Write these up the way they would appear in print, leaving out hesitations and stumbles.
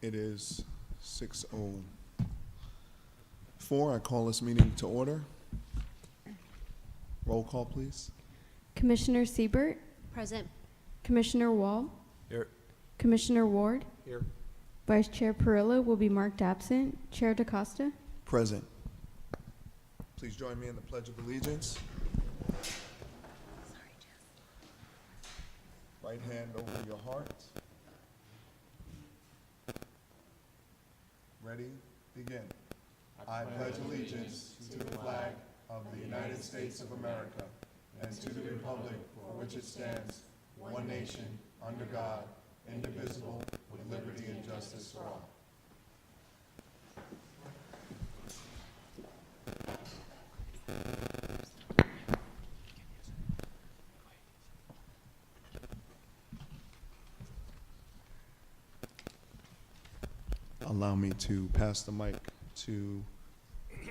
It is 6:04. I call this meeting to order. Roll call, please. Commissioner Siebert, Present. Commissioner Wall, Here. Commissioner Ward, Here. Vice Chair Perillo will be marked absent. Chair DaCosta. Present. Please join me in the Pledge of Allegiance. Right hand over your heart. Ready? Begin. I pledge allegiance to the flag of the United States of America and to the republic for which it stands, one nation, under God, indivisible, with liberty and justice for all. Allow me to pass the mic to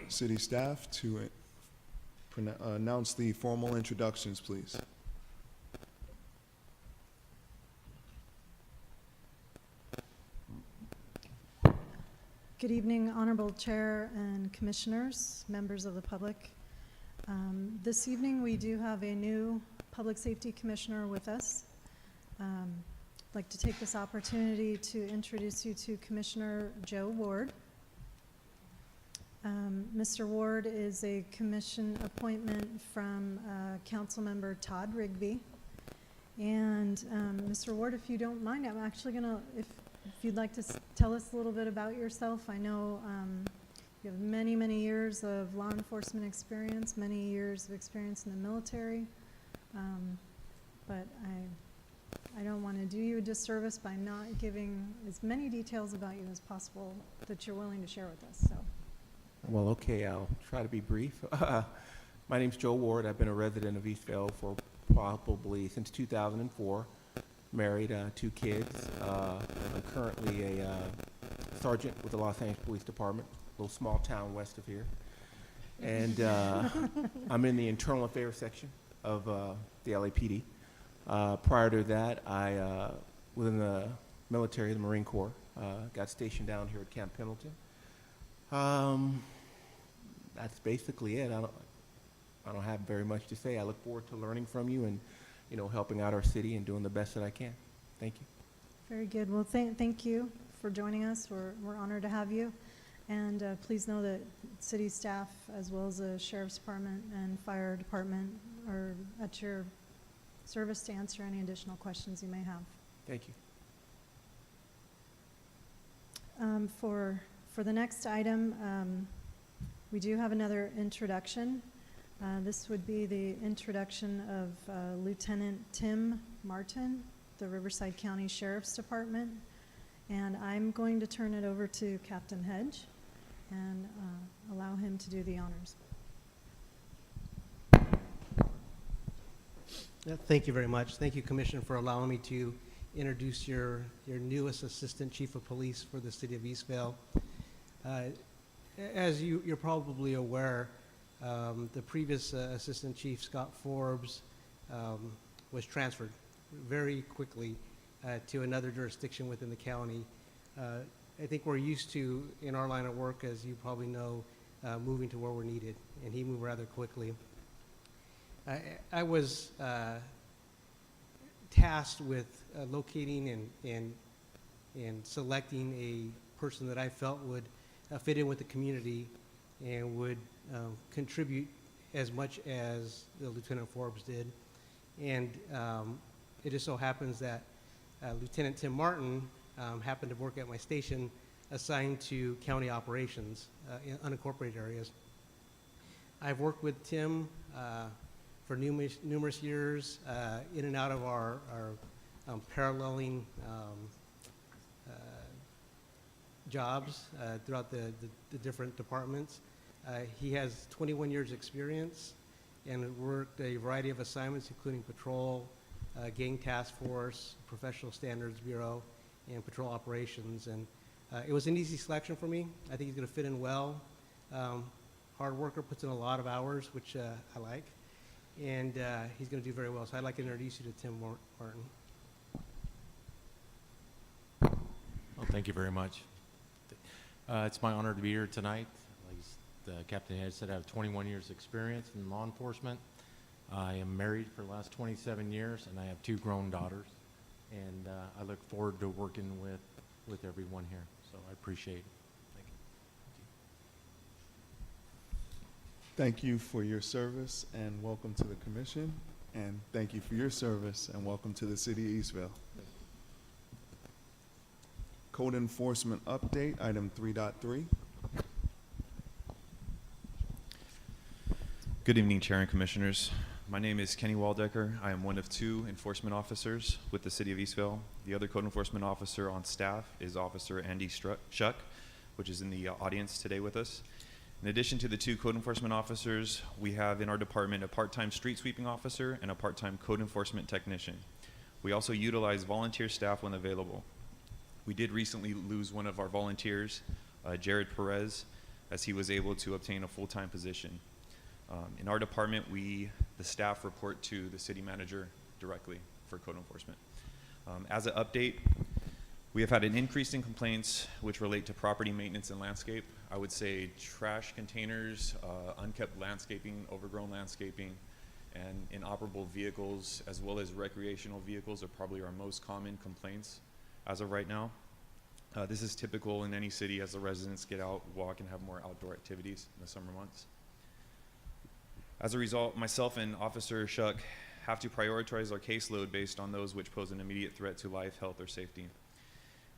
city staff to announce the formal introductions, please. Good evening, Honorable Chair and Commissioners, members of the public. This evening, we do have a new Public Safety Commissioner with us. I'd like to take this opportunity to introduce you to Commissioner Joe Ward. Mr. Ward is a commission appointment from Councilmember Todd Rigby. And Mr. Ward, if you don't mind, I'm actually gonna, if you'd like to tell us a little bit about yourself. I know you have many, many years of law enforcement experience, many years of experience in the military, but I don't want to do you a disservice by not giving as many details about you as possible that you're willing to share with us. So, Well, okay, I'll try to be brief. My name's Joe Ward. I've been a resident of Eastvale for probably since 2004. Married, 2 kids. I'm currently a sergeant with the Los Angeles Police Department, a little small town west of here. And I'm in the internal affairs section of the LAPD. Prior to that, I was in the military, the Marine Corps. Got stationed down here at Camp Pendleton. That's basically it. I don't have very much to say. I look forward to learning from you and, you know, helping out our city and doing the best that I can. Thank you. very good. Well, thank you for joining us. We're honored to have you. And please know that city staff, as well as the Sheriff's Department and Fire Department, are at your service to answer any additional questions you may have. Thank you. For the next item, we do have another introduction. This would be the introduction of Lieutenant Tim Martin, the Riverside County Sheriff's Department. And I'm going to turn it over to Captain Hedge and allow him to do the honors. Yeah, thank you very much. Thank you, Commissioner, for allowing me to introduce your newest Assistant Chief of Police for the City of Eastvale. As you're probably aware, the previous Assistant Chief, Scott Forbes, was transferred very quickly to another jurisdiction within the county. I think we're used to, in our line of work, as you probably know, moving to where we're needed, and he moved rather quickly. I was tasked with locating and selecting a person that I felt would fit in with the community and would contribute as much as the Lieutenant Forbes did. And it just so happens that Lieutenant Tim Martin happened to work at my station assigned to county operations in unincorporated areas. I've worked with Tim for numerous years in and out of our paralleling jobs throughout the different departments. He has 21 years experience and worked a variety of assignments, including patrol, gang task force, professional standards bureau, and patrol operations. And it was an easy selection for me. I think he's going to fit in well. Hard worker, puts in a lot of hours, which I like. And he's going to do very well. So I'd like to introduce you to Tim Martin. Thank you very much. It's my honor to be here tonight. Like the Captain had said, I have 21 years experience in law enforcement. I am married for the last 27 years, and I have 2 grown daughters. And I look forward to working with everyone here. So I appreciate it. Thank you. Thank you for your service and welcome to the commission. And thank you for your service and welcome to the city of Eastville. Code enforcement update, item 3.3. Good evening, Chair and Commissioners. My name is Kenny Waldecker. I am one of 2 enforcement officers with the City of Eastville. The other code enforcement officer on staff is Officer Andy Shuck, which is in the audience today with us. In addition to the 2 code enforcement officers, we have in our department a part-time street sweeping officer and a part-time code enforcement technician. We also utilize volunteer staff when available. We did recently lose one of our volunteers, Jared Perez, as he was able to obtain a full-time position. In our department, the staff report to the city manager directly for code enforcement. As an update, we have had an increase in complaints which relate to property maintenance and landscape. I would say trash containers, unkept landscaping, overgrown landscaping, and inoperable vehicles, as well as recreational vehicles, are probably our most common complaints as of right now. This is typical in any city as the residents get out, walk, and have more outdoor activities in the summer months. As a result, myself and Officer Shuck have to prioritize our caseload based on those which pose an immediate threat to life, health, or safety.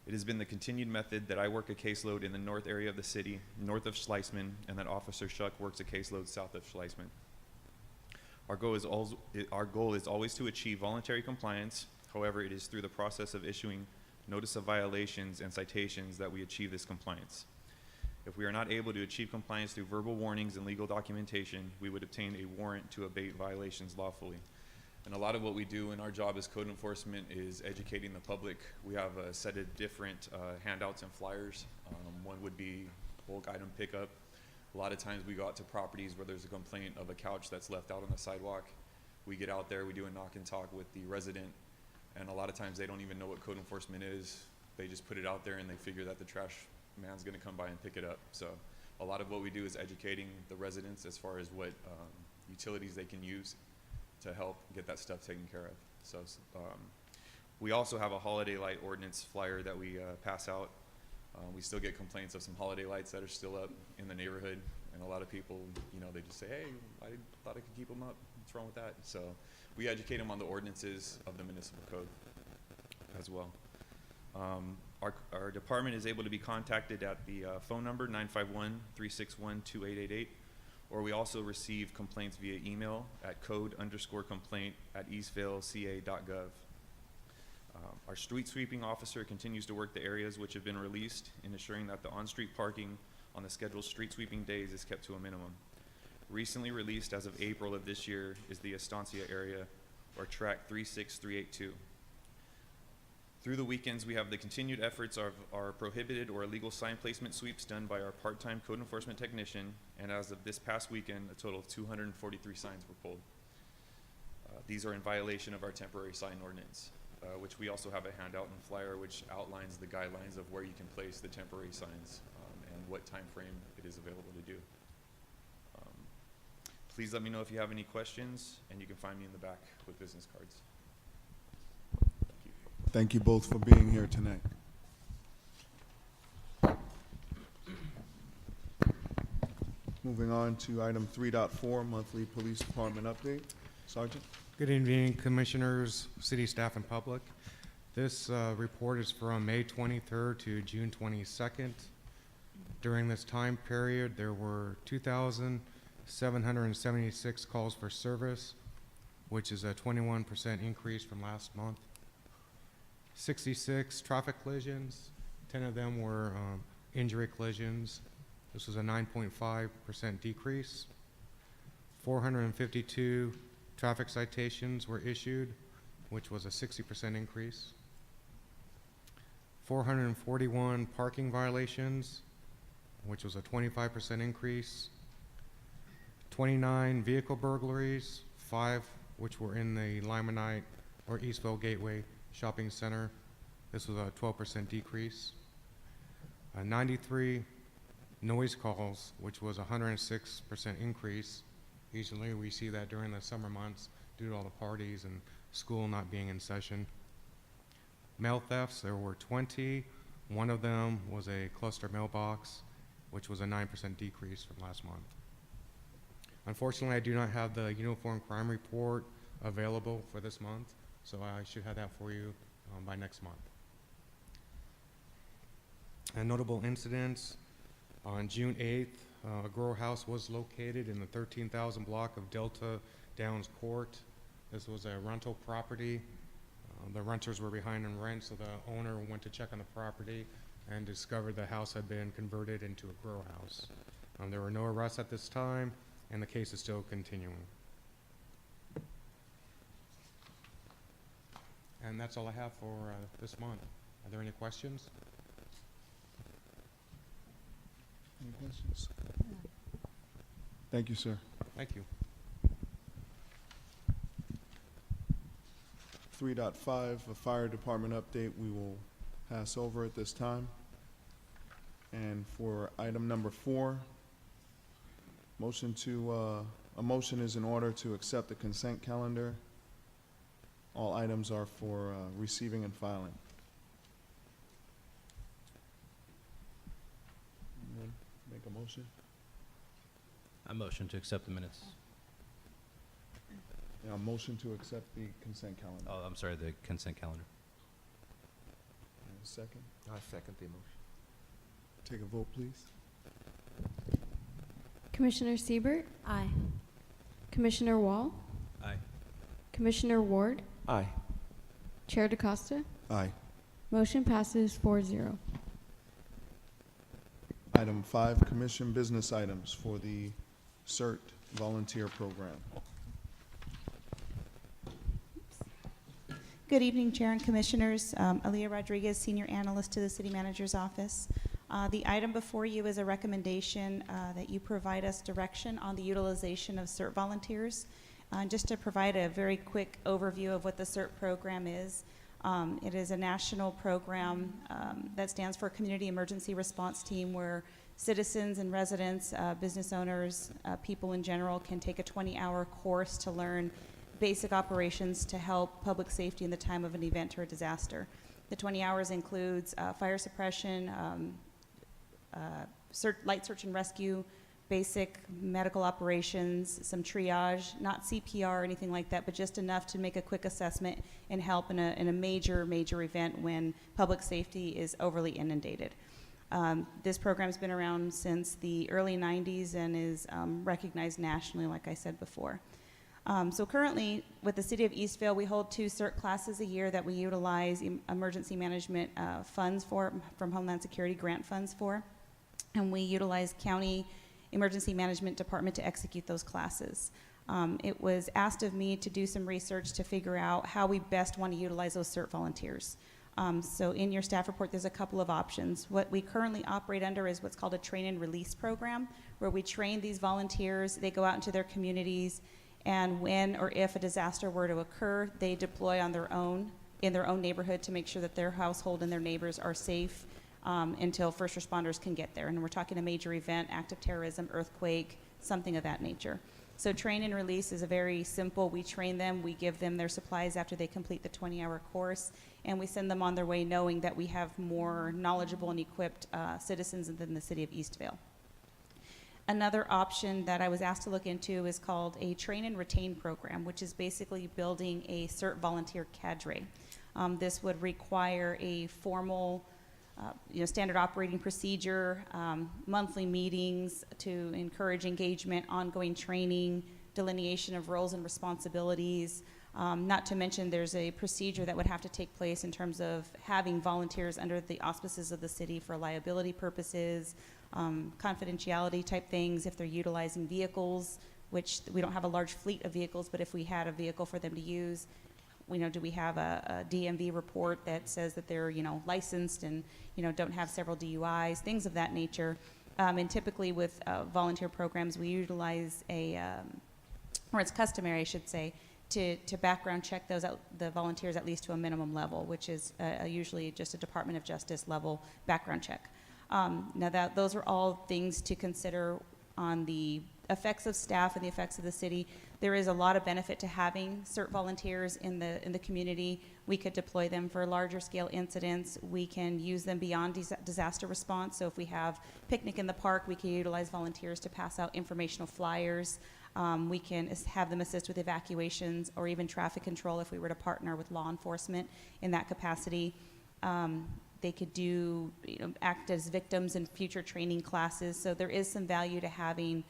It has been the continued method that I work a caseload in the north area of the city, north of Schleißman, and that Officer Shuck works a caseload south of Schleißman. Our goal is always to achieve voluntary compliance. However, it is through the process of issuing notice of violations and citations that we achieve this compliance. If we are not able to achieve compliance through verbal warnings and legal documentation, we would obtain a warrant to abate violations lawfully. And a lot of what we do in our job as code enforcement is educating the public. We have a set of different handouts and flyers. One would be bulk item pickup. A lot of times we go out to properties where there's a complaint of a couch that's left out on the sidewalk. We get out there, we do a knock and talk with the resident, and a lot of times they don't even know what code enforcement is. They just put it out there and they figure that the trash man's gonna come by and pick it up. So a lot of what we do is educating the residents as far as what utilities they can use to help get that stuff taken care of. So we also have a holiday light ordinance flyer that we pass out. We still get complaints of some holiday lights that are still up in the neighborhood, and a lot of people, you know, they just say, hey, I thought I could keep them up. What's wrong with that? So we educate them on the ordinances of the municipal code as well. Our department is able to be contacted at the phone number 951-361-2888, or we also receive complaints via email at code_complaint@eastvaleca.gov. Our street sweeping officer continues to work the areas which have been released in ensuring that the on-street parking on the scheduled street sweeping days is kept to a minimum. Recently released as of April of this year is the Estancia area, or track 36382. Through the weekends, we have the continued efforts of our prohibited or illegal sign placement sweeps done by our part-time code enforcement technician, and as of this past weekend, a total of 243 signs were pulled. These are in violation of our temporary sign ordinance, which we also have a handout and flyer which outlines the guidelines of where you can place the temporary signs and what time frame it is available to do. Please let me know if you have any questions, and you can find me in the back with business cards. Thank you both for being here tonight. Moving on to item 3.4, monthly police department update. Sergeant? Good evening, Commissioners, city staff, and public. This report is from May 23rd to June 22nd. During this time period, there were 2,776 calls for service, which is a 21% increase from last month. 66 traffic collisions, 10 of them were injury collisions. This was a 9.5% decrease. 452 traffic citations were issued, which was a 60% increase. 441 parking violations, which was a 25% increase. 29 vehicle burglaries, 5 which were in the Limonite or Eastville Gateway Shopping Center. This was a 12% decrease. 93 noise calls, which was a 106% increase. Usually we see that during the summer months due to all the parties and school not being in session. Mail thefts, there were 20. One of them was a cluster mailbox, which was a 9% decrease from last month. Unfortunately, I do not have the uniform crime report available for this month, so I should have that for you by next month. And notable incidents, on June 8th, a grow house was located in the 13,000 block of Delta Downs Court. This was a rental property. The renters were behind in rent, so the owner went to check on the property and discovered the house had been converted into a grow house. There were no arrests at this time, and the case is still continuing. And that's all I have for this month. Are there any questions? Any questions? Thank you, sir. Thank you. 3.5, a fire department update, we will pass over at this time. And for item number 4, a motion is in order to accept the consent calendar. All items are for receiving and filing. Anyone make a motion? I motion to accept the minutes. Yeah, a motion to accept the consent calendar. Oh, I'm sorry, the consent calendar. And a second? I second the motion. Take a vote, please. Commissioner Siebert, Aye. Commissioner Wall, Aye. Commissioner Ward, Aye. Chair DaCosta. Aye. Motion passes 4-0. Item 5, commission business items for the CERT volunteer program. Good evening, Chair and Commissioners. Aaliyah Rodriguez, Senior Analyst to the City Manager's Office. The item before you is a recommendation that you provide us direction on the utilization of CERT volunteers. Just to provide a very quick overview of what the CERT program is, it is a national program that stands for Community Emergency Response Team, where citizens and residents, business owners, people in general can take a 20-hour course to learn basic operations to help public safety in the time of an event or a disaster. The 20 hours includes fire suppression, light search and rescue, basic medical operations, some triage, not CPR or anything like that, but just enough to make a quick assessment and help in a major event when public safety is overly inundated. This program's been around since the early 90s and is recognized nationally, like I said before. So currently, with the City of Eastvale, we hold 2 CERT classes a year that we utilize emergency management funds for, from Homeland Security grant funds for, and we utilize County Emergency Management Department to execute those classes. It was asked of me to do some research to figure out how we best want to utilize those CERT volunteers. So in your staff report, there's a couple of options. What we currently operate under is what's called a train and release program, where we train these volunteers, they go out into their communities, and when or if a disaster were to occur, they deploy on their own, in their own neighborhood, to make sure that their household and their neighbors are safe until first responders can get there. And we're talking a major event, act of terrorism, earthquake, something of that nature. So train and release is a very simple, we train them, we give them their supplies after they complete the 20-hour course, and we send them on their way knowing that we have more knowledgeable and equipped citizens than the City of Eastvale. Another option that I was asked to look into is called a train and retain program, which is basically building a CERT volunteer cadre. This would require a formal, standard operating procedure, monthly meetings to encourage engagement, ongoing training, delineation of roles and responsibilities. Not to mention there's a procedure that would have to take place in terms of having volunteers under the auspices of the city for liability purposes, confidentiality type things, if they're utilizing vehicles, which we don't have a large fleet of vehicles, but if we had a vehicle for them to use, do we have a DMV report that says that they're, licensed and, don't have several DUIs, things of that nature. And typically with volunteer programs, we utilize or it's customary, I should say, to background check the volunteers at least to a minimum level, which is usually just a Department of Justice level background check. Now those are all things to consider on the effects of staff and the effects of the city. There is a lot of benefit to having CERT volunteers in the community. We could deploy them for larger scale incidents. We can use them beyond disaster response. So if we have picnic in the park, we can utilize volunteers to pass out informational flyers. We can have them assist with evacuations or even traffic control if we were to partner with law enforcement in that capacity. They could act as victims in future training classes. So there is some value to having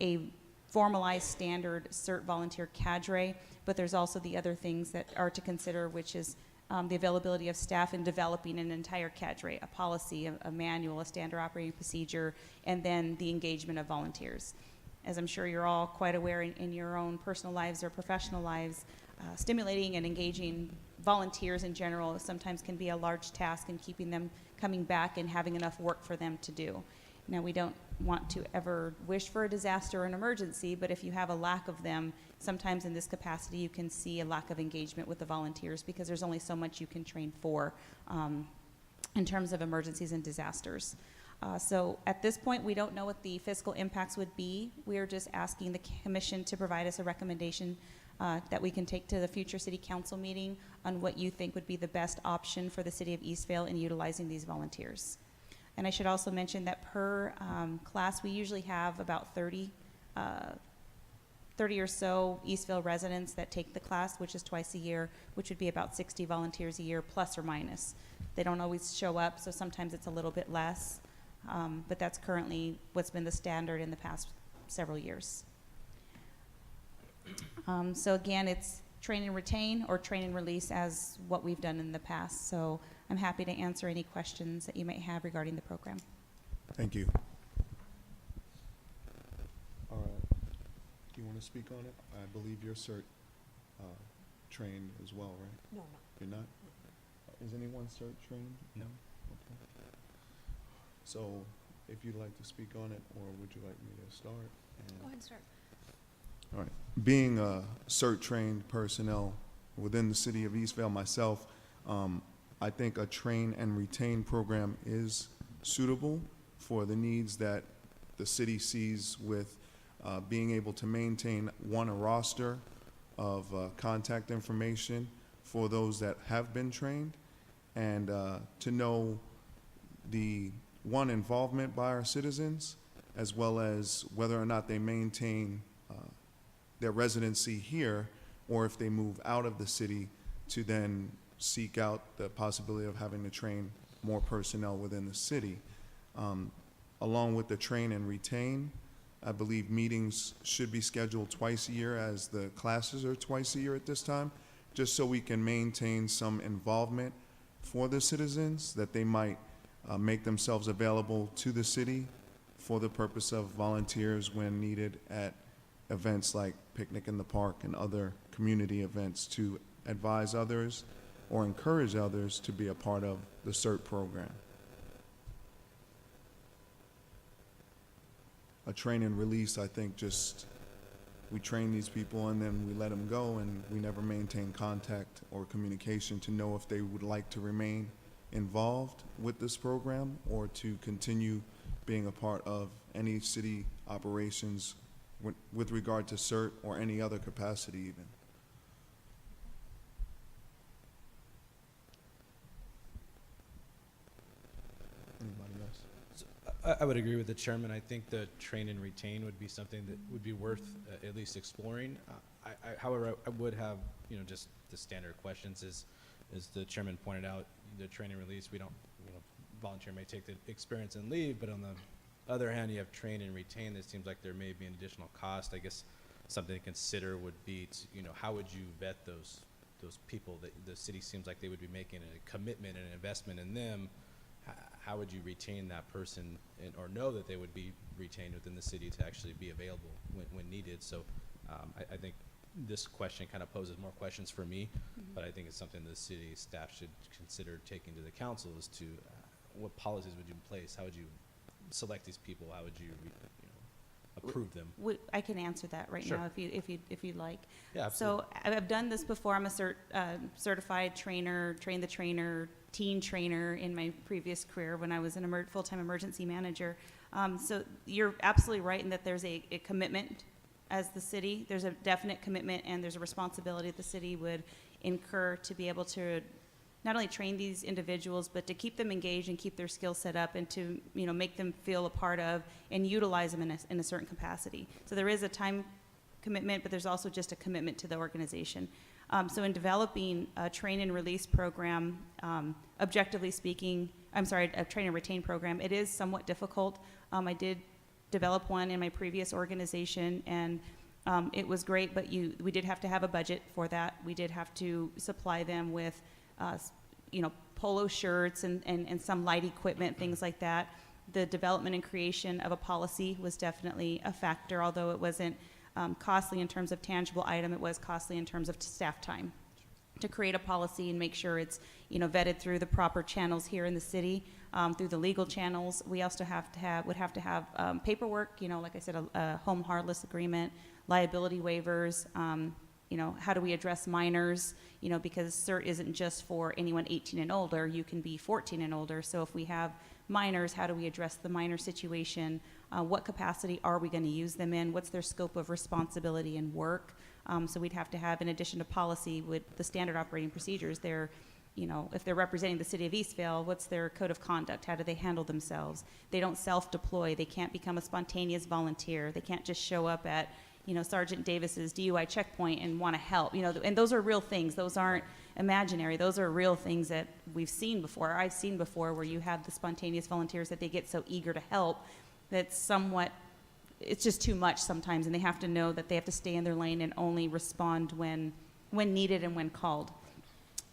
a formalized standard CERT volunteer cadre, but there's also the other things that are to consider, which is the availability of staff in developing an entire cadre, a policy, a manual, a standard operating procedure, and then the engagement of volunteers. As I'm sure you're all quite aware in your own personal lives or professional lives, stimulating and engaging volunteers in general sometimes can be a large task in keeping them coming back and having enough work for them to do. Now, we don't want to ever wish for a disaster or an emergency, but if you have a lack of them, sometimes in this capacity you can see a lack of engagement with the volunteers because there's only so much you can train for in terms of emergencies and disasters. So at this point, we don't know what the fiscal impacts would be. We are just asking the commission to provide us a recommendation that we can take to the future city council meeting on what you think would be the best option for the city of Eastvale in utilizing these volunteers. And I should also mention that per class, we usually have about 30 or so Eastvale residents that take the class, which is twice a year, which would be about 60 volunteers a year, plus or minus. They don't always show up, so sometimes it's a little bit less, but that's currently what's been the standard in the past several years. So again, it's train and retain or train and release as what we've done in the past. So I'm happy to answer any questions that you might have regarding the program. Thank you. All right. Do you want to speak on it? I believe you're CERT trained as well, right? No, You're not? Is anyone CERT trained? No. Okay. So if you'd like to speak on it, or would you like me to start? Go ahead and start. All right. Being a CERT trained personnel within the city of Eastvale myself, I think a train and retain program is suitable for the needs that the city sees with being able to maintain a roster of contact information for those that have been trained, and to know the involvement by our citizens, as well as whether or not they maintain their residency here, or if they move out of the city to then seek out the possibility of having to train more personnel within the city. Along with the train and retain, I believe meetings should be scheduled twice a year, as the classes are twice a year at this time, just so we can maintain some involvement for the citizens, that they might make themselves available to the city for the purpose of volunteers when needed at events like Picnic in the Park and other community events, to advise others or encourage others to be a part of the CERT program. A train and release, I think, just we train these people and then we let them go, and we never maintain contact or communication to know if they would like to remain involved with this program or to continue being a part of any city operations with regard to CERT or any other capacity even. Anybody else? I would agree with the chairman. I think the train and retain would be something that would be worth at least exploring. However, I would have, just the standard questions as the chairman pointed out, the train and release, we don't, volunteer may take the experience and leave, but on the other hand, you have train and retain. It seems like there may be an additional cost. I guess something to consider would be, how would you vet those people that the city seems like they would be making a commitment and an investment in them? How would you retain that person or know that they would be retained within the city to actually be available when needed? So I think this question kind of poses more questions for me, but I think it's something the city staff should consider taking to the council as to what policies would you in place? How would you select these people? How would you approve them? I can answer that right Sure. now if you'd like. Yeah, absolutely. So I've done this before. I'm a certified trainer, train the trainer, teen trainer in my previous career when I was an full-time emergency manager. So you're absolutely right in that there's a commitment as the city. There's a definite commitment and there's a responsibility that the city would incur to be able to not only train these individuals, but to keep them engaged and keep their skill set up and to, make them feel a part of and utilize them in a certain capacity. So there is a time commitment, but there's also just a commitment to the organization. So in developing a train and release program, objectively speaking, a train and retain program, it is somewhat difficult. I did develop one in my previous organization, and it was great, but we did have to have a budget for that. We did have to supply them with, polo shirts and some light equipment, things like that. The development and creation of a policy was definitely a factor, although it wasn't costly in terms of tangible item, it was costly in terms of staff time to create a policy and make sure it's vetted through the proper channels here in the city, through the legal channels. We also would have to have paperwork, like I said, a home harmless agreement, liability waivers, how do we address minors, because CERT isn't just for anyone 18 and older, you can be 14 and older. So if we have minors, how do we address the minor situation? What capacity are we going to use them in? What's their scope of responsibility and work? So we'd have to have, in addition to policy, with the standard operating procedures, if they're representing the city of Eastvale, what's their code of conduct? How do they handle themselves? They don't self-deploy. They can't become a spontaneous volunteer. They can't just show up at, Sergeant Davis's DUI checkpoint and want to help. And those are real things. Those aren't imaginary. Those are real things that we've seen before. I've seen before where you have the spontaneous volunteers that they get so eager to help that's it's just too much sometimes, and they have to know that they have to stay in their lane and only respond when needed and when called.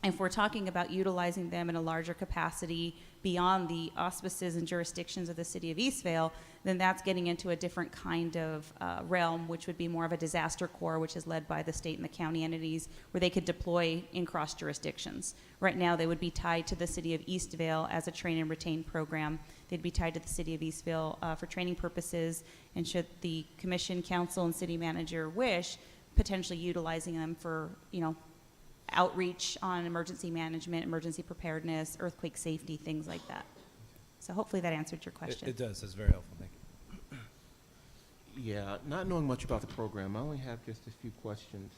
If we're talking about utilizing them in a larger capacity beyond the auspices and jurisdictions of the city of Eastvale, then that's getting into a different kind of realm, which would be more of a disaster corps, which is led by the state and the county entities, where they could deploy in cross jurisdictions. Right now, they would be tied to the city of Eastvale as a train and retain program. They'd be tied to the city of Eastvale for training purposes, and should the commission, council, and city manager wish, potentially utilizing them for, outreach on emergency management, emergency preparedness, earthquake safety, things like that. So hopefully that answered your question. It does. That's very helpful. Thank you. Yeah, not knowing much about the program, I only have just a few questions.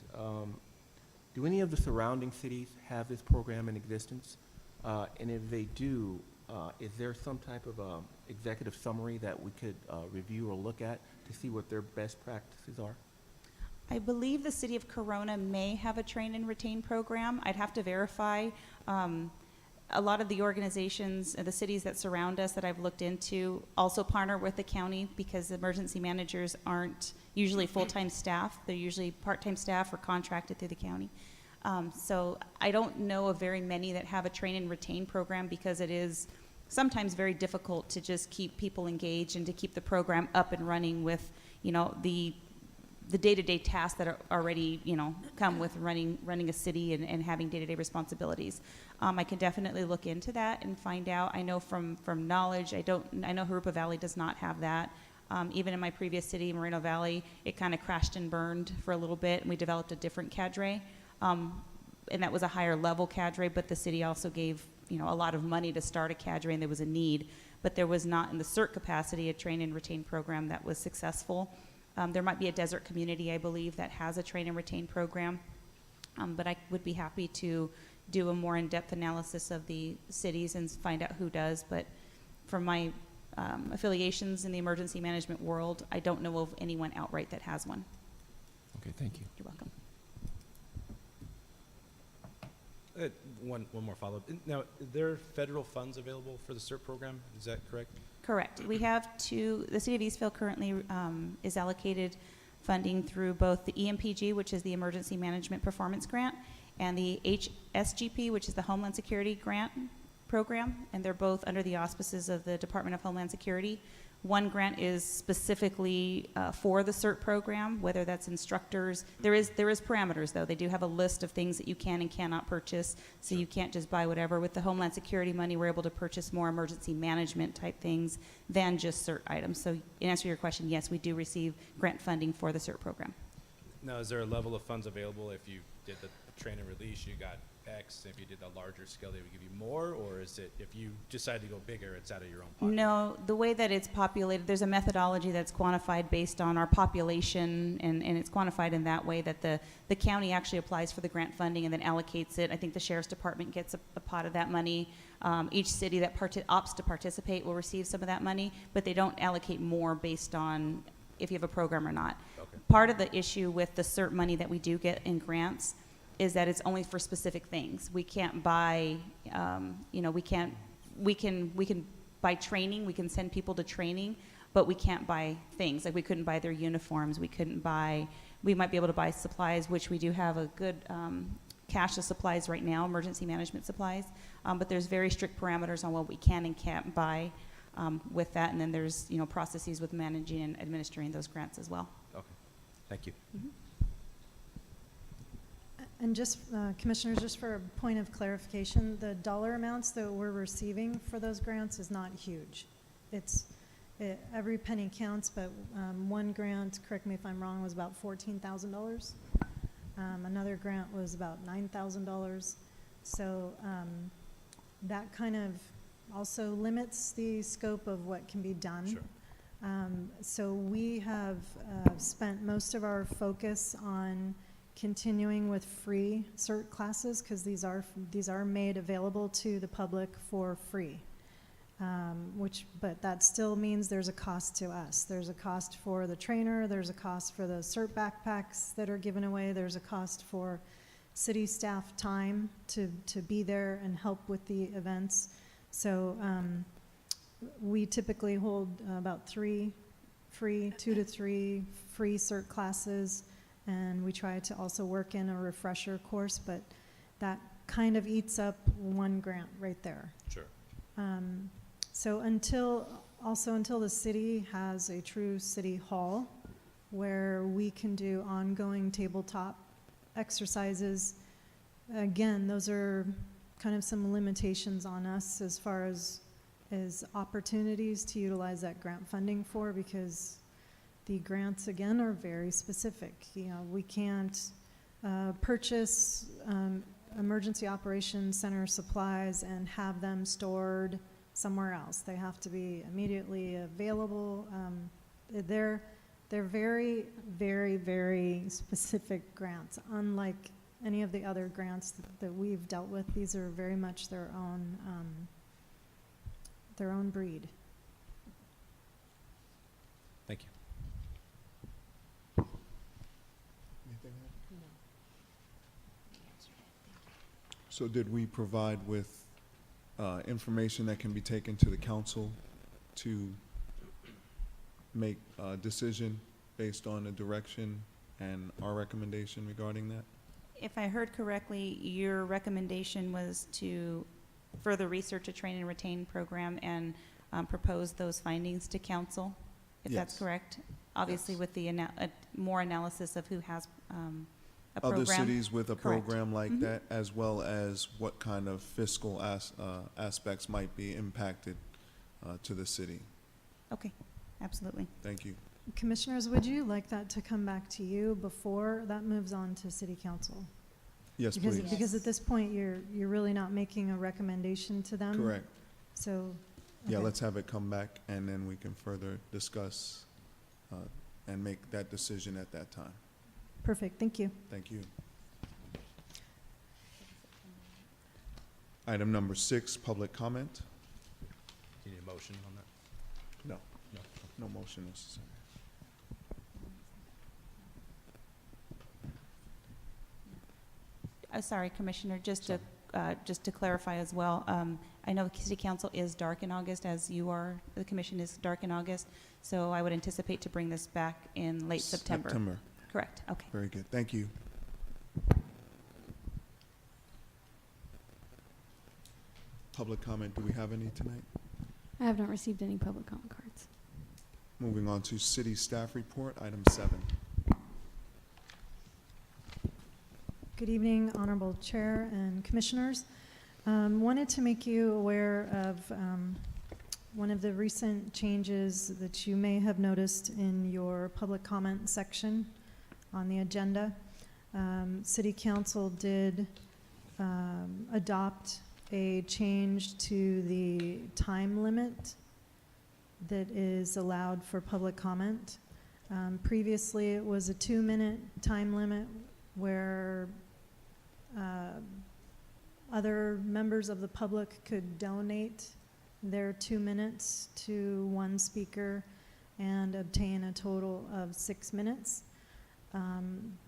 Do any of the surrounding cities have this program in existence? And if they do, is there some type of executive summary that we could review or look at to see what their best practices are? I believe the city of Corona may have a train and retain program. I'd have to verify. A lot of the organizations, the cities that surround us that I've looked into also partner with the county, because emergency managers aren't usually full-time staff. They're usually part-time staff or contracted through the county. So I don't know of very many that have a train and retain program, because it is sometimes very difficult to just keep people engaged and to keep the program up and running with, the day-to-day tasks that are already, come with running a city and having day-to-day responsibilities. I can definitely look into that and find out. I know from knowledge, I know Jurupa Valley does not have that. Even in my previous city, Moreno Valley, it kind of crashed and burned for a little bit, and we developed a different cadre. And that was a higher level cadre, but the city also gave, a lot of money to start a cadre, and there was a need. But there was not, in the CERT capacity, a train and retain program that was successful. There might be a desert community, I believe, that has a train and retain program. But I would be happy to do a more in-depth analysis of the cities and find out who does. But from my affiliations in the emergency management world, I don't know of anyone outright that has one. Okay, thank you. You're welcome. One more follow-up. Now, are there federal funds available for the CERT program? Is that correct? Correct. We have the city of Eastvale currently is allocated funding through both the EMPG, which is the Emergency Management Performance Grant, and the HSGP, which is the Homeland Security Grant. program, and they're both under the auspices of the Department of Homeland Security. One grant is specifically for the CERT program, whether that's instructors. There is parameters, though. They do have a list of things that you can and cannot purchase, so you can't just buy whatever. With the Homeland Security money, we're able to purchase more emergency management type things than just CERT items. So in answer to your question, yes, we do receive grant funding for the CERT program. Now, is there a level of funds available if you did the train and release, you got X, if you did the larger scale, they would give you more, or is it, if you decide to go bigger, it's out of your own pocket? No, the way that it's populated, there's a methodology that's quantified based on our population, and it's quantified in that way that the county actually applies for the grant funding and then allocates it. I think the Sheriff's Department gets a pot of that money. Each city that opts to participate will receive some of that money, but they don't allocate more based on if you have a program or not. Okay. Part of the issue with the CERT money that we do get in grants is that it's only for specific things. We can't buy, we can buy training, we can send people to training, but we can't buy things. Like we couldn't buy their uniforms, we might be able to buy supplies, which we do have a good cache of supplies right now, emergency management supplies, but there's very strict parameters on what we can and can't buy with that, and then there's, processes with managing and administering those grants as well. Okay, thank you. Mm-hmm. And just, Commissioners, just for a point of clarification, the dollar amounts that we're receiving for those grants is not huge. Every penny counts, but one grant, correct me if I'm wrong, was about $14,000. Another grant was about $9,000. So that kind of also limits the scope of what can be done. Sure. So we have spent most of our focus on continuing with free CERT classes, because these are made available to the public for free. But that still means there's a cost to us. There's a cost for the trainer, there's a cost for the CERT backpacks that are given away, there's a cost for city staff time to be there and help with the events. So we typically hold about 2 to 3 free CERT classes, and we try to also work in a refresher course, but that kind of eats up one grant right there. Sure. So until the city has a true city hall where we can do ongoing tabletop exercises, again, those are kind of some limitations on us as far as opportunities to utilize that grant funding for, because the grants, again, are very specific. We can't purchase emergency operations center supplies and have them stored somewhere else. They have to be immediately available. They're very, very, very specific grants. Unlike any of the other grants that we've dealt with, these are very much their own breed. Thank you. Anything else? So did we provide with information that can be taken to the council to make a decision based on the direction and our recommendation regarding that? If I heard correctly, your recommendation was to further research a train and retain program and propose those findings to council, if that's Yes. correct? Obviously, Yes. with the more analysis of who has a program. Other cities with a Correct. program like Mhm. that, as well as what kind of fiscal aspects might be impacted to the city. Okay, absolutely. Thank you. Commissioners, would you like that to come back to you before that moves on to city council? Yes, Because, please. because at this point, you're really not making a recommendation to them. Correct. So. Yeah, okay. let's have it come back, and then we can further discuss and make that decision at that time. Perfect, thank you. Thank you. Item number 6, public comment. Do you need a motion on that? No, No. no motion necessary. Sorry, Commissioner, just to clarify as well, I know the City Council is dark in August, as you are, the Commission is dark in August, so I would anticipate to bring this back in late September. September. Correct, okay. Very good. Thank you. public comment. Do we have any tonight? I have not received any public comment cards. Moving on to city staff report, item 7. Good evening, Honorable Chair and Commissioners. Wanted to make you aware of one of the recent changes that you may have noticed in your public comment section on the agenda. City Council did adopt a change to the time limit that is allowed for public comment. Previously, it was a 2-minute time limit where other members of the public could donate their 2 minutes to one speaker and obtain a total of 6 minutes.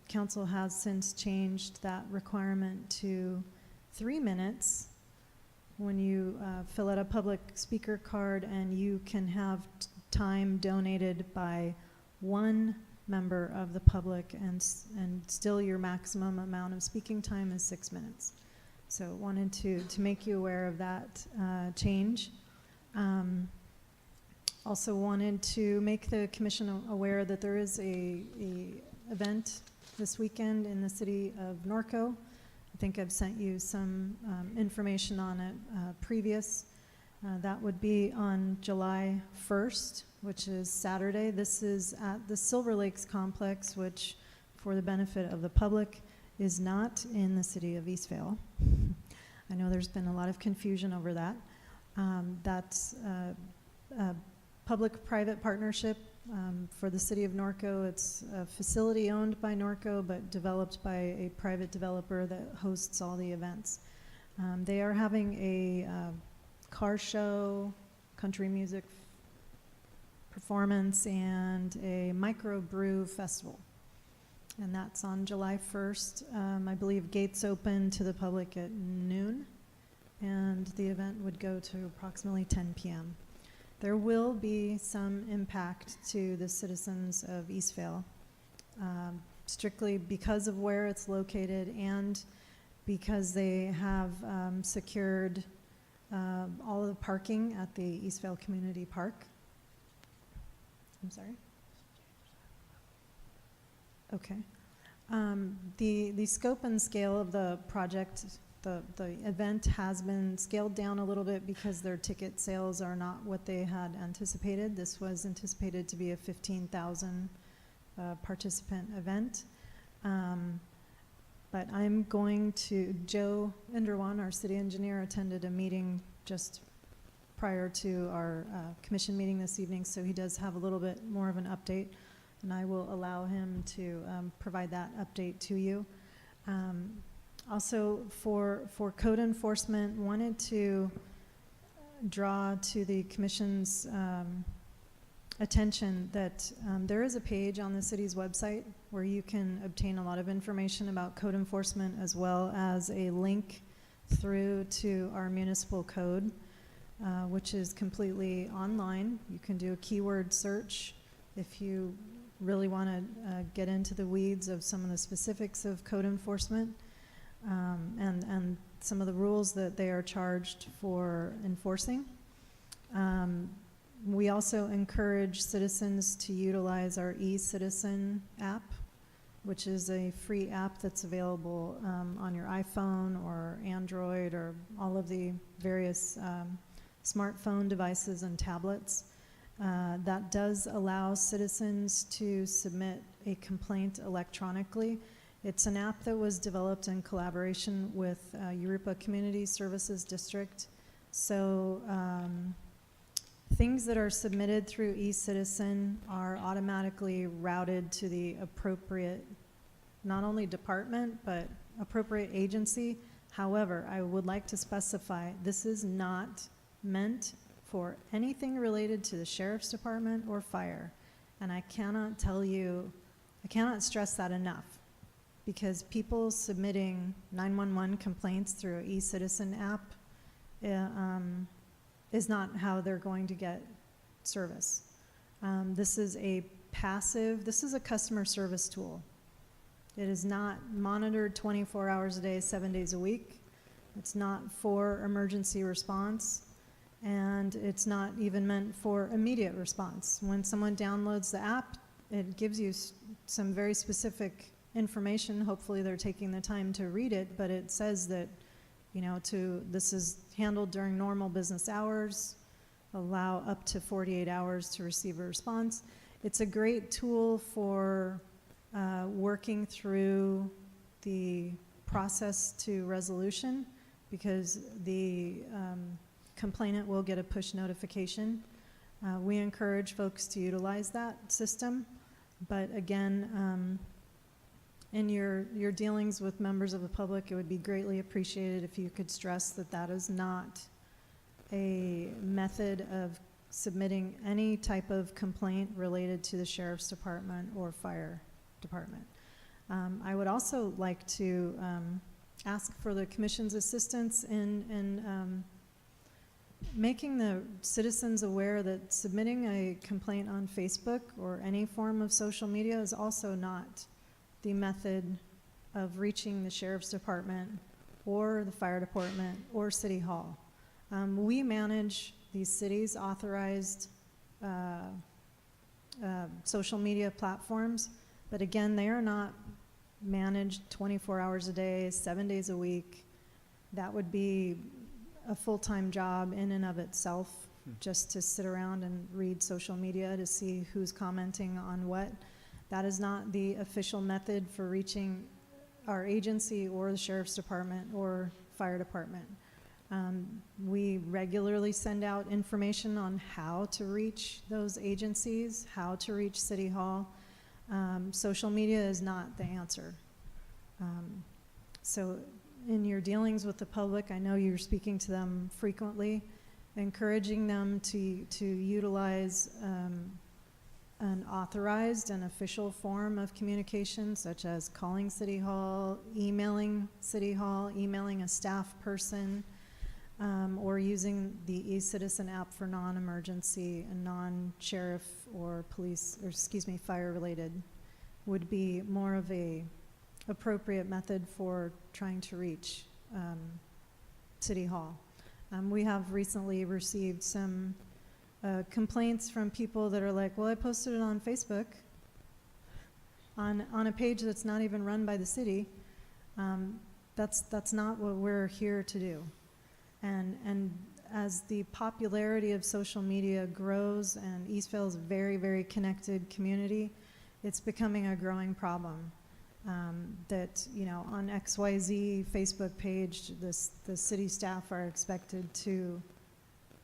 Council has since changed that requirement to 3 minutes when you fill out a public speaker card, and you can have time donated by one member of the public, and still your maximum amount of speaking time is 6 minutes. So wanted to make you aware of that change. Also wanted to make the commission aware that there is a event this weekend in the city of Norco. I think I've sent you some information on it previous. That would be on July 1st, which is Saturday. This is at the Silver Lakes Complex, which, for the benefit of the public, is not in the city of Eastvale. I know there's been a lot of confusion over that. That's a public-private partnership for the city of Norco. It's a facility owned by Norco, but developed by a private developer that hosts all the events. They are having a car show, country music performance, and a microbrew festival. And that's on July 1st. I believe gates open to the public at noon, and the event would go to approximately 10 p.m. There will be some impact to the citizens of Eastvale, strictly because of where it's located and because they have secured all of the parking at the Eastvale Community Park. I'm sorry? Okay. The scope and scale of the project, the event has been scaled down a little bit because their ticket sales are not what they had anticipated. This was anticipated to be a 15,000 participant event. But I'm going to, Joe Inderwan, our city engineer, attended a meeting just prior to our commission meeting this evening, so he does have a little bit more of an update, and I will allow him to provide that update to you. Also, for code enforcement, wanted to draw to the commission's attention that there is a page on the city's website where you can obtain a lot of information about code enforcement, as well as a link through to our municipal code, which is completely online. You can do a keyword search if you really want to get into the weeds of some of the specifics of code enforcement, and some of the rules that they are charged for enforcing. We also encourage citizens to utilize our eCitizen app, which is a free app that's available on your iPhone or Android or all of the various smartphone devices and tablets. That does allow citizens to submit a complaint electronically. It's an app that was developed in collaboration with Eureka Community Services District. So things that are submitted through eCitizen are automatically routed to the appropriate, not only department, but appropriate agency. However, I would like to specify, this is not meant for anything related to the sheriff's department or fire. And I cannot tell you, I cannot stress that enough, because people submitting 911 complaints through an eCitizen app is not how they're going to get service. This is a passive, this is a customer service tool. It is not monitored 24 hours a day, 7 days a week. It's not for emergency response, and it's not even meant for immediate response. When someone downloads the app, it gives you some very specific information. Hopefully they're taking the time to read it, but it says that, you know, this is handled during normal business hours, allow up to 48 hours to receive a response. It's a great tool for working through the process to resolution, because the complainant will get a push notification. We encourage folks to utilize that system, but again, in your dealings with members of the public, it would be greatly appreciated if you could stress that that is not a method of submitting any type of complaint related to the Sheriff's Department or Fire Department. I would also like to ask for the Commission's assistance in making the citizens aware that submitting a complaint on Facebook or any form of social media is also not the method of reaching the Sheriff's Department or the Fire Department or City Hall. We manage these cities' authorized social media platforms, but again, they are not managed 24 hours a day, 7 days a week. That would be a full-time job in and of itself, just to sit around and read social media to see who's commenting on what. That is not the official method for reaching our agency or the Sheriff's Department or Fire Department. We regularly send out information on how to reach those agencies, how to reach City Hall. Social media is not the answer. So in your dealings with the public, I know you're speaking to them frequently, encouraging them to utilize an authorized and official form of communication, such as calling City Hall, emailing a staff person, or using the eCitizen app for non-emergency and non-sheriff or police, or excuse me, fire-related, would be more of a appropriate method for trying to reach City Hall. We have recently received some complaints from people that are like, well, I posted it on Facebook on a page that's not even run by the city. That's not what we're here to do. And as the popularity of social media grows, and Eastvale is a very, very connected community, it's becoming a growing problem. That, you know, on XYZ Facebook page, the city staff are expected to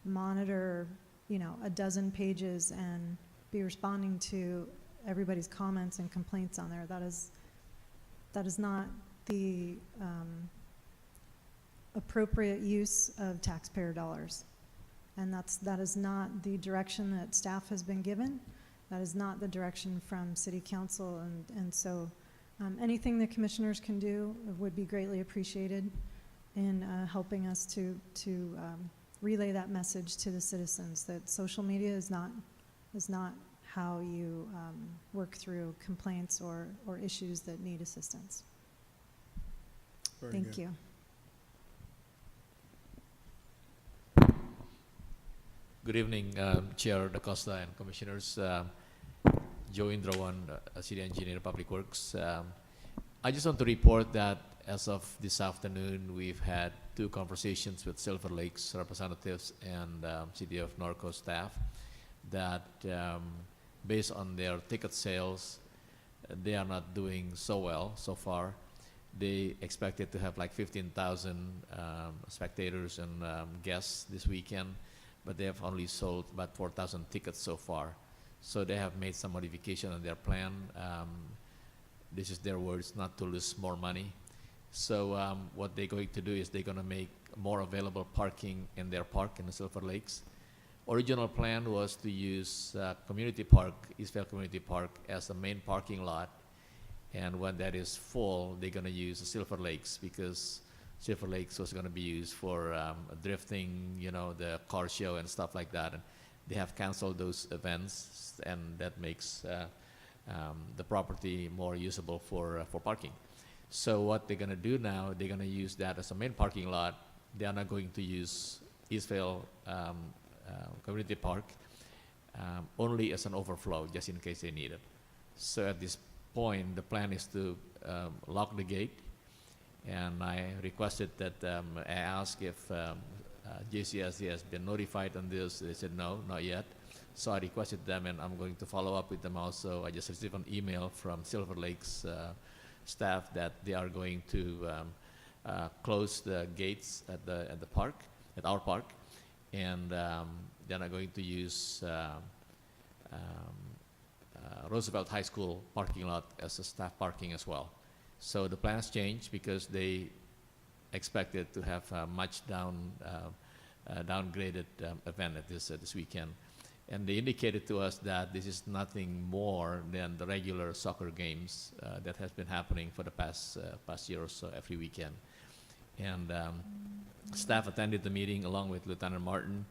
monitor, you know, a dozen pages and be responding to everybody's comments and complaints on there. That is not the appropriate use of taxpayer dollars. And that is not the direction that staff has been given. That is not the direction from City Council, and so anything the commissioners can do would be greatly appreciated in helping us to relay that message to the citizens, that social media is not how you work through complaints or issues that need assistance. Thank you. Good evening, Chair DaCosta and Commissioners. Joe Indrawan, City Engineer, Public Works. I just want to report that as of this afternoon, we've had 2 conversations with Silver Lakes representatives and City of Norco staff that based on their ticket sales, they are not doing so well so far. They expected to have like 15,000 spectators and guests this weekend, but they have only sold about 4,000 tickets so far. So they have made some modification on their plan. This is their words, not to lose more money. So what they're going to do is they're going to make more available parking in their park in the Silver Lakes. Original plan was to use Community Park, Eastvale Community Park, as the main parking lot. And when that is full, they're going to use the Silver Lakes, because Silver Lakes was going to be used for drifting, you know, the car show and stuff like that. And they have canceled those events, and that makes the property more usable for parking. So what they're gonna do now, they're gonna use that as a main parking lot. They are not going to use Eastvale Community Park only as an overflow, just in case they need it. So at this point, the plan is to lock the gate, and I requested that, I asked if JCSD has been notified on this. They said no, not yet. So I requested them, and I'm going to follow up with them also. I just received an email from Silver Lake's staff that they are going to close the gates at the park, at our park, and they're not going to use Roosevelt High School parking lot as a staff parking as well. So the plans changed because they expected to have a much downgraded event at this weekend. And they indicated to us that this is nothing more than the regular soccer games that has been happening for the past year or so every weekend. And staff attended the meeting along with Lieutenant Martin.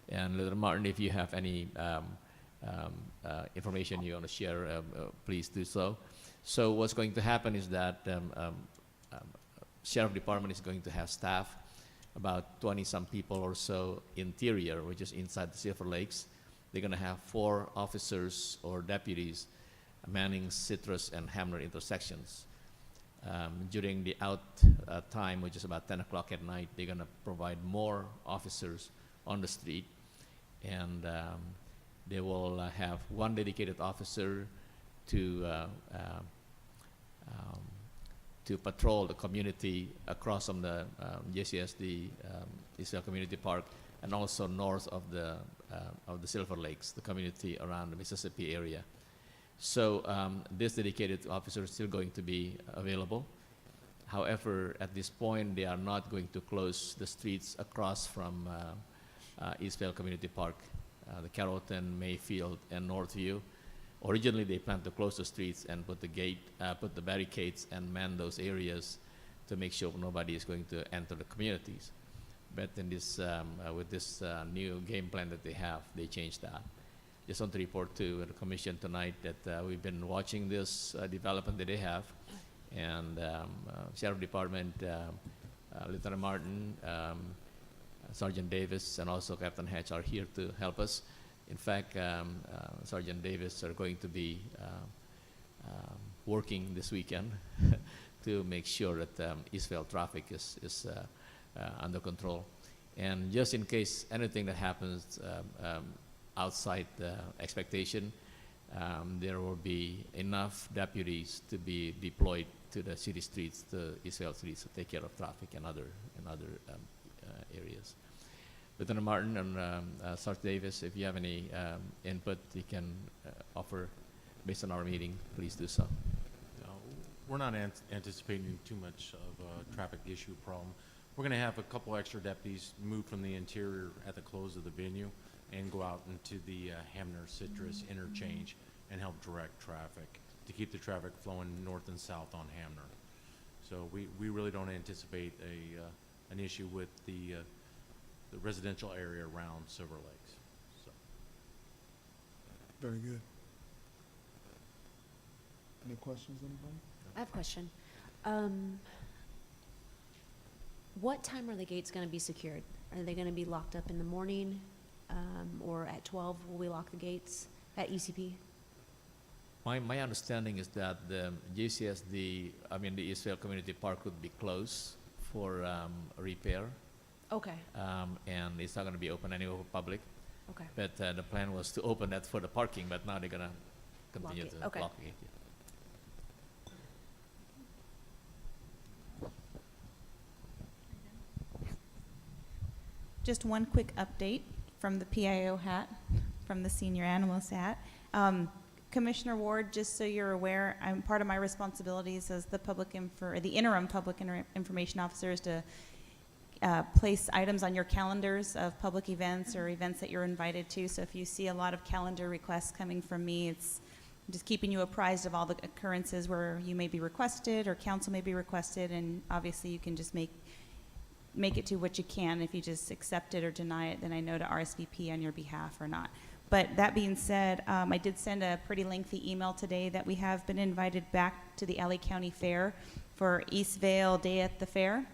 And Lieutenant Martin, if you have any information you want to share, please do so. So what's going to happen is that Sheriff Department is going to have staff, about 20-some people or so interior, which is inside the Silver Lakes. They're going to have 4 officers or deputies manning Citrus and Hamner intersections. During the out time, which is about 10 o'clock at night, they're going to provide more officers on the street, and they will have 1 dedicated officer to patrol the community across from the JCSD Eastvale Community Park, and also north of the Silver Lakes, the community around the Mississippi area. So this dedicated officer is still going to be available. However, at this point, they are not going to close the streets across from Eastvale Community Park, the Carrollton, Mayfield, and Northview. Originally, they planned to close the streets and put the barricades and man those areas to make sure nobody is going to enter the communities. But in this, with this new game plan that they have, they changed that. Just want to report to the Commission tonight that we've been watching this development that they have, and Sheriff Department, Lieutenant Martin, Sergeant Davis, and also Captain Hatch are here to help us. In fact, Sergeant Davis are going to be working this weekend to make sure that Eastvale traffic is under control. And just in case anything that happens outside the expectation, there will be enough deputies to be deployed to the city streets, the Eastvale streets, to take care of traffic and other areas. Lieutenant Martin and Sergeant Davis, if you have any input you can offer based on our meeting, please do so. We're not anticipating too much of a traffic issue problem. We're going to have a couple extra deputies move from the interior at the close of the venue and go out into the Hamner Citrus interchange and help direct traffic to keep the traffic flowing north and south on Hamner. So we really don't anticipate an issue with the residential area around Silver Lakes. So. Very good. Any questions, anybody? I have a question. What time are the gates going to be secured? Are they going to be locked up in the morning, or at 12 will we lock the gates at ECP? My understanding is that the JCSD, the Eastvale Community Park would be closed for repair. Okay. And it's not going to be open anywhere for public. Okay. But the plan was to open that for the parking, but now they're going to continue to Okay. lock it. Just one quick update from the PIO hat, from the senior analyst hat. Commissioner Ward, just so you're aware, part of my responsibilities as the interim public information officer is to place items on your calendars of public events or events that you're invited to. So if you see a lot of calendar requests coming from me, it's just keeping you apprised of all the occurrences where you may be requested or council may be requested, and obviously you can just make it to what you can. If you just accept it or deny it, then I know to RSVP on your behalf or not. But that being said, I did send a pretty lengthy email today that we have been invited back to the LA County Fair for Eastvale Day at the Fair.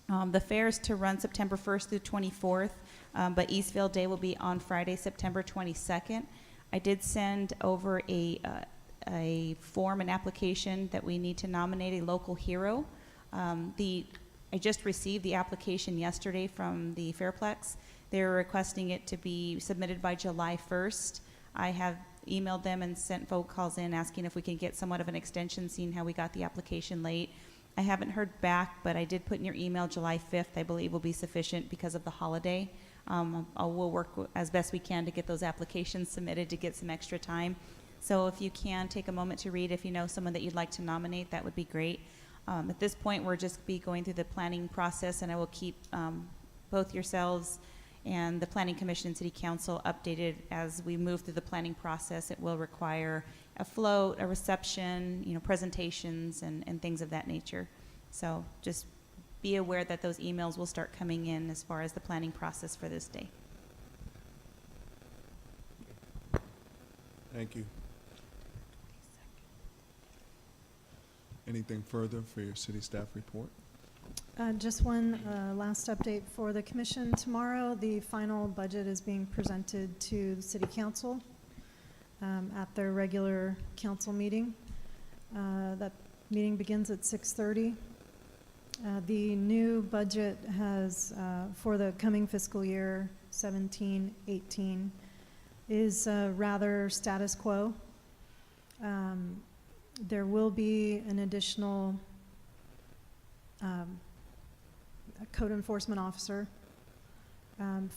The fair is to run September 1st through 24th, but Eastvale Day will be on Friday, September 22nd. I did send over a form, an application that we need to nominate a local hero. I just received the application yesterday from the Fairplex. They're requesting it to be submitted by July 1st. I have emailed them and sent phone calls in asking if we can get somewhat of an extension, seeing how we got the application late. I haven't heard back, but I did put in your email July 5th, I believe will be sufficient because of the holiday. We'll work as best we can to get those applications submitted to get some extra time. So if you can take a moment to read, if you know someone that you'd like to nominate, that would be great. At this point, we're just be going through the planning process, and I will keep both yourselves and the Planning Commission and City Council updated as we move through the planning process. It will require a float, a reception, presentations and things of that nature. So just be aware that those emails will start coming in as far as the planning process for this day. Thank you. Anything further for your city staff report? Just one last update for the commission. Tomorrow, the final budget is being presented to the city council at their regular council meeting. That meeting begins at 6:30. The new budget has, for the coming fiscal year 17-18, is rather status quo. There will be an additional code enforcement officer.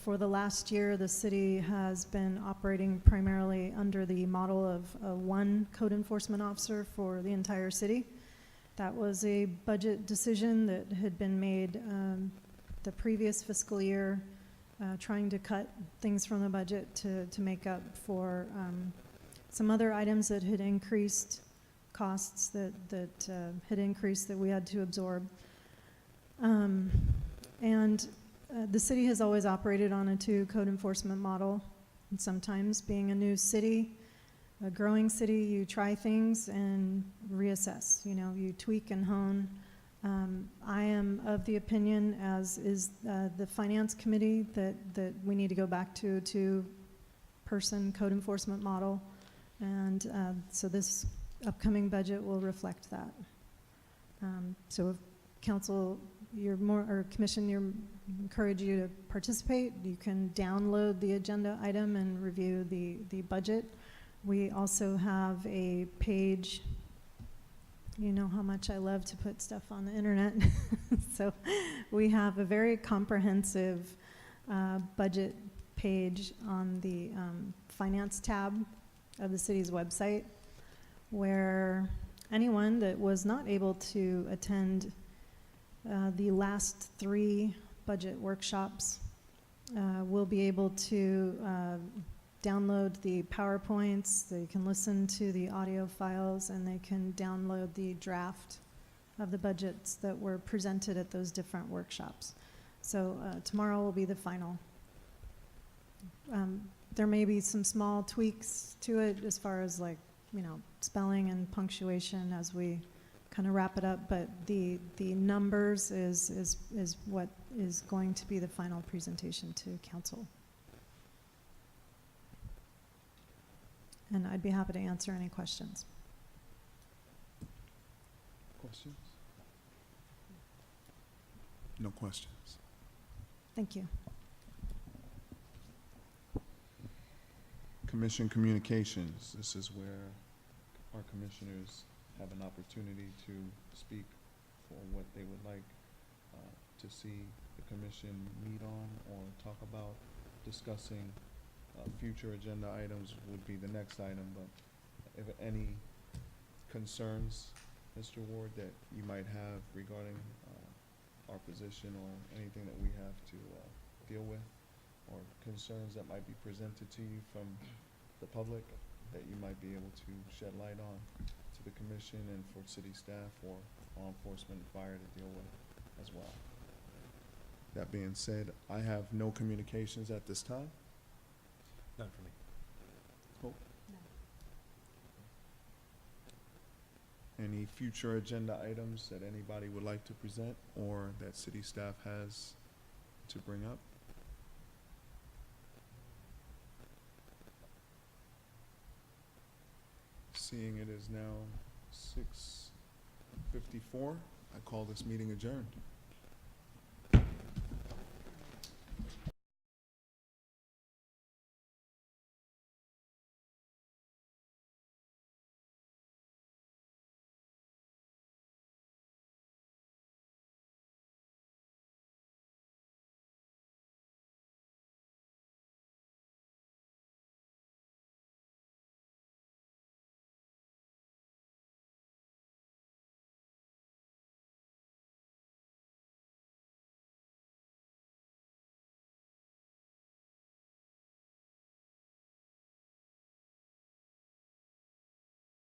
For the last year, the city has been operating primarily under the model of one code enforcement officer for the entire city. That was a budget decision that had been made the previous fiscal year, trying to cut things from the budget to make up for some other items that had increased, costs that had increased that we had to absorb. The city has always operated on a two code enforcement model. And sometimes being a new city, a growing city, you try things and reassess. You tweak and hone. I am of the opinion, as is the finance committee, that we need to go back to a two-person code enforcement model. And so this upcoming budget will reflect that. So if council, commission, encourage you to participate. You can download the agenda item and review the budget. We also have a page. You know how much I love to put stuff on the internet. So we have a very comprehensive budget page on the finance tab of the city's website, where anyone that was not able to attend the last 3 budget workshops will be able to download the PowerPoints, they can listen to the audio files, and they can download the draft of the budgets that were presented at those different workshops. So tomorrow will be the final. There may be some small tweaks to it as far as spelling and punctuation as we kind of wrap it up, but the numbers is what is going to be the final presentation to council. And I'd be happy to answer any questions. Questions? No questions. Thank you. Commission communications. This is where our commissioners have an opportunity to speak for what they would like to see the commission meet on or talk about. Discussing future agenda items would be the next item, but if any concerns, Mr. Ward, that you might have regarding our position or anything that we have to deal with, or concerns that might be presented to you from the public that you might be able to shed light on to the commission and for city staff or law enforcement and fire to deal with as well. That being said, I have no communications at this time. None for me. Hope. Any future agenda items that anybody would like to present or that city staff has to bring up? Seeing it is now 6:54, I call this meeting adjourned.